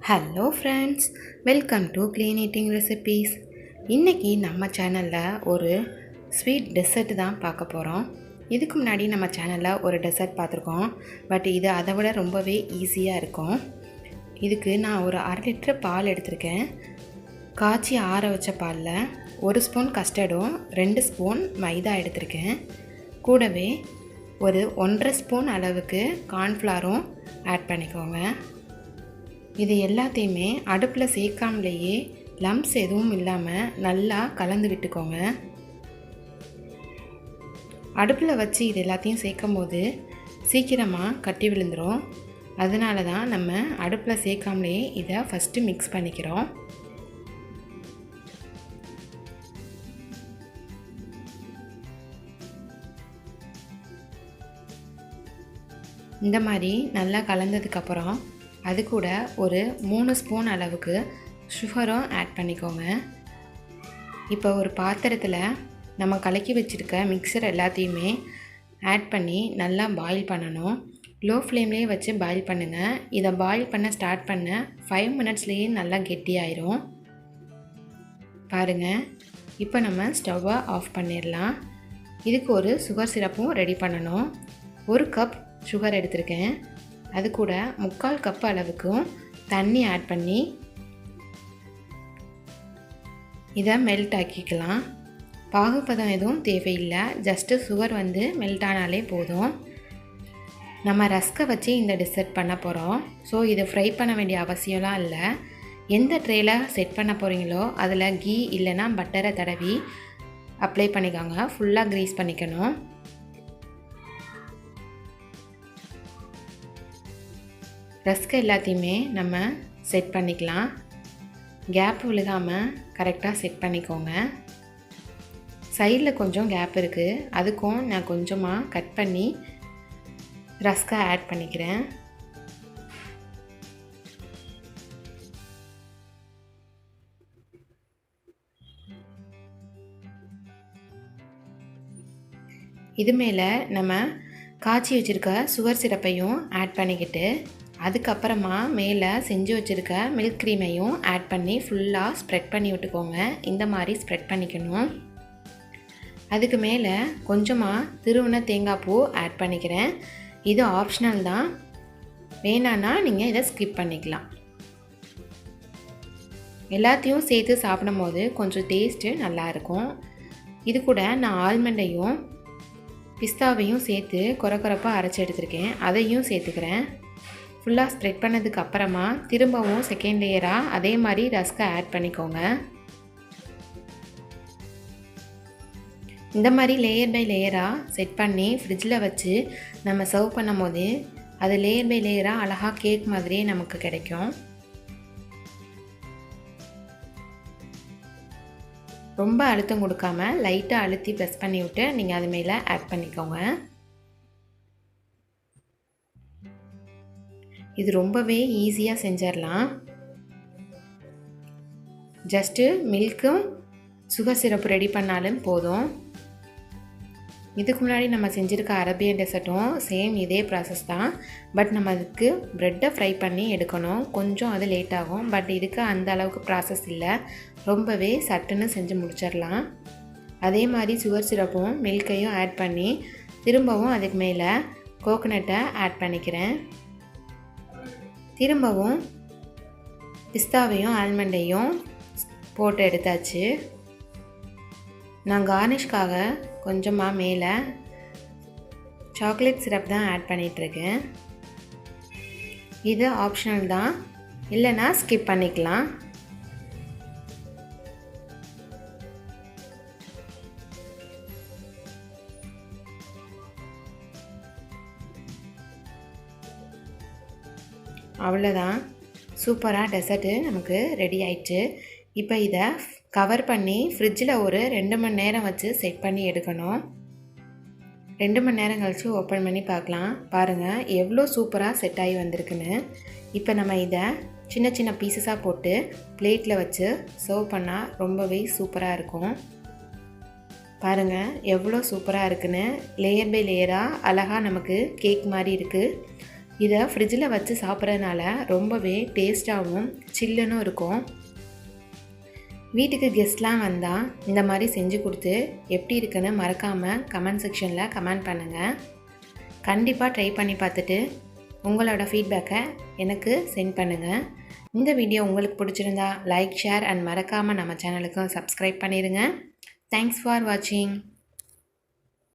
Hello friends, welcome to clean eating recipes. இன்றைக்கி நம்ம சேனலில் ஒரு ஸ்வீட் டெசர்ட் தான் பார்க்க போகிறோம். இதுக்கு முன்னாடி நம்ம சேனலில் ஒரு டெசர்ட் பார்த்துருக்கோம், பட் இது அதை விட ரொம்பவே ஈஸியாக இருக்கும். இதுக்கு நான் ஒரு 1/2 லிட்டர் பால் எடுத்திருக்கேன். காய்ச்சி ஆற வச்ச பாலில் 1 ஸ்பூன் கஸ்டர்டும் 2 ஸ்பூன் மைதா எடுத்திருக்கேன். கூடவே ஒரு 1.5 ஸ்பூன் அளவுக்கு கார்ன்ஃப்ளவரும் ஆட் பண்ணிக்கோங்க. இது எல்லாத்தையுமே அடுப்பில் சேர்க்காமலேயே லம்ப்ஸ் எதுவும் இல்லாமல் நல்லா கலந்து விட்டுக்கோங்க. அடுப்பில் வச்சு இது எல்லாத்தையும் சேர்க்கும் போது சீக்கிரமாக கட்டி விழுந்துடும். அதனால தான் நம்ம அடுப்பில் சேர்க்காமலேயே இதை ஃபஸ்ட்டு மிக்ஸ் பண்ணிக்கிறோம். இந்த மாதிரி நல்லா கலந்ததுக்கப்புறம் அது கூட ஒரு 3 ஸ்பூன் அளவுக்கு சுகரும் ஆட் பண்ணிக்கோங்க. இப்போ ஒரு பாத்திரத்தில் நம்ம கலக்கி வச்சுருக்க மிக்சர் எல்லாத்தையுமே ஆட் பண்ணி நல்லா பாயில் பண்ணணும். லோ ஃப்ளேம்லேயே வச்சு பாயில் பண்ணுங்கள். இதை பாயில் பண்ண ஸ்டார்ட் பண்ண 5 மினிட்ஸ்லேயே நல்லா கெட்டியாயிரும். பாருங்கள், இப்போ நம்ம ஸ்டவ்வை ஆஃப் பண்ணிடலாம். இதுக்கு ஒரு சுகர் சிரப்பும் ரெடி பண்ணணும். 1 கப் சுகர் எடுத்திருக்கேன். அது கூட 3/4 கப் அளவுக்கும் தண்ணி ஆட் பண்ணி இதை மெல்ட் ஆக்கிக்கலாம். பாகுபதம் எதுவும் தேவையில்லை, ஜஸ்ட்டு சுகர் மெல்ட் ஆனாலே போதும். நம்ம ரஸ்கை வச்சு இந்த டெசர்ட் பண்ண போகிறோம். ஸோ இதை ஃப்ரை பண்ண வேண்டிய அவசியம்லாம் இல்லை. எந்த ட்ரேயில் செட் பண்ண போகிறீங்களோ அதில் கீ இல்லைன்னா பட்டரை தடவி அப்ளை பண்ணிக்கோங்க. ஃபுல்லாக க்ரீஸ் பண்ணிக்கணும். ரஸ்க் எல்லாத்தையுமே நம்ம செட் பண்ணிக்கலாம். கேப் விழுகாமல் கரெக்டாக செட் பண்ணிக்கோங்க. சைடில் கொஞ்சம் கேப் இருக்குது, அதுக்கும் நான் கொஞ்சமாக கட் பண்ணி ரஸ்கை ஆட் பண்ணிக்கிறேன். இது மேலே நம்ம காய்ச்சி வச்சுருக்க சுகர் சிரப்பையும் ஆட் பண்ணிக்கிட்டு அதுக்கப்புறமா மேலே செஞ்சு வச்சுருக்க மில்க் க்ரீமையும் ஆட் பண்ணி ஃபுல்லாக ஸ்ப்ரெட் பண்ணி விட்டுக்கோங்க. இந்த மாதிரி ஸ்ப்ரெட் பண்ணிக்கணும். அதுக்கு மேலே கொஞ்சமாக திருவுன தேங்காய் பூ ஆட் பண்ணிக்கிறேன். இது ஆப்ஷனல் தான், வேணான்னா நீங்கள் இதை ஸ்கிப் பண்ணிக்கலாம். எல்லாத்தையும் சேர்த்து சாப்பிடும் போது கொஞ்சம் டேஸ்ட்டு நல்லாயிருக்கும். இது கூட நான் ஆல்மண்டையும் பிஸ்தாவையும் சேர்த்து கொரப்பாக அரைச்சி எடுத்துருக்கேன், அதையும் சேர்த்துக்கிறேன். ஃபுல்லாக ஸ்ப்ரெட் பண்ணதுக்கு அப்புறமா திரும்பவும் செகண்ட் லேயராக அதே மாதிரி ரஸ்கை ஆட் பண்ணிக்கோங்க. இந்த மாதிரி லேயர் பை லேயராக செட் பண்ணி ஃப்ரிட்ஜில் வச்சு நம்ம சர்வ் பண்ணும் போது அது லேயர் பை லேயராக அழகாக கேக் மாதிரியே நமக்கு கிடைக்கும். ரொம்ப அழுத்தம் கொடுக்காம லைட்டாக அழுத்தி ப்ரெஸ் பண்ணி விட்டு நீங்கள் அது மேலே ஆட் பண்ணிக்கோங்க. இது ரொம்பவே ஈஸியாக செஞ்சிடலாம். ஜஸ்ட்டு மில்க்கும் சுகர் சிரப்பு ரெடி பண்ணாலும் போதும். இதுக்கு முன்னாடி நம்ம செஞ்சுருக்க அரேபியன் டெசர்ட்டும் சேம் இதே ப்ராசஸ் தான். பட் நம்ம அதுக்கு ப்ரெட்டை ஃப்ரை பண்ணி எடுக்கணும். கொஞ்சம் அது லேட் ஆகும். பட் இதுக்கு அந்த அளவுக்கு ப்ராசஸ் இல்லை, ரொம்பவே சட்டுன்னு செஞ்சு முடிச்சிடலாம். அதே மாதிரி சுகர் சிரப்பும் மில்கையும் ஆட் பண்ணி திரும்பவும் அதுக்கு மேலே கோகோனட்டை ஆட் பண்ணிக்கிறேன். திரும்பவும் பிஸ்தாவையும் ஆல்மண்டையும் போட்டு எடுத்தாச்சு. நான் கார்னிஷ்காக கொஞ்சமாக மேலே சாக்லேட் சிரப் தான் ஆட் பண்ணிகிட்ருக்கேன். இது ஆப்ஷனல் தான், இல்லைன்னா ஸ்கிப் பண்ணிக்கலாம். அவ்வளோதான், சூப்பராக டெசர்ட்டு நமக்கு ரெடி ஆயிடுச்சு. இப்போ இதை கவர் பண்ணி ஃப்ரிட்ஜில் ஒரு 2 மணி நேரம் வச்சு செட் பண்ணி எடுக்கணும். 2 மணி நேரம் கழித்து ஓப்பன் பண்ணி பார்க்கலாம். பாருங்கள் எவ்வளோ சூப்பராக செட் ஆகி வந்திருக்குன்னு. இப்போ நம்ம இதை சின்ன சின்ன பீசஸாக போட்டு பிளேட்டில் வச்சு சர்வ் பண்ணால் ரொம்பவே சூப்பராக இருக்கும். பாருங்கள் எவ்வளோ சூப்பராக இருக்குன்னு. லேயர் பை லேயராக அழகாக நமக்கு கேக் மாதிரி இருக்குது. இதை ஃப்ரிட்ஜில் வச்சு சாப்பிட்றதுனால ரொம்பவே டேஸ்ட்டாகவும் சில்லுன்னு இருக்கும். வீட்டுக்கு கெஸ்ட்லாம் வந்தால் இந்த மாதிரி செஞ்சு கொடுத்து எப்படி இருக்குன்னு மறக்காமல் கமெண்ட் செக்ஷனில் கமெண்ட் பண்ணுங்கள். கண்டிப்பாக ட்ரை பண்ணி பார்த்துட்டு உங்களோட ஃபீட்பேக்கை எனக்கு சென்ட் பண்ணுங்கள். இந்த வீடியோ உங்களுக்கு பிடிச்சிருந்தா லைக், ஷேர் அண்ட் மறக்காமல் நம்ம சேனலுக்கும் சப்ஸ்கிரைப் பண்ணிடுங்க. தேங்க்ஸ் ஃபார் வாட்சிங்.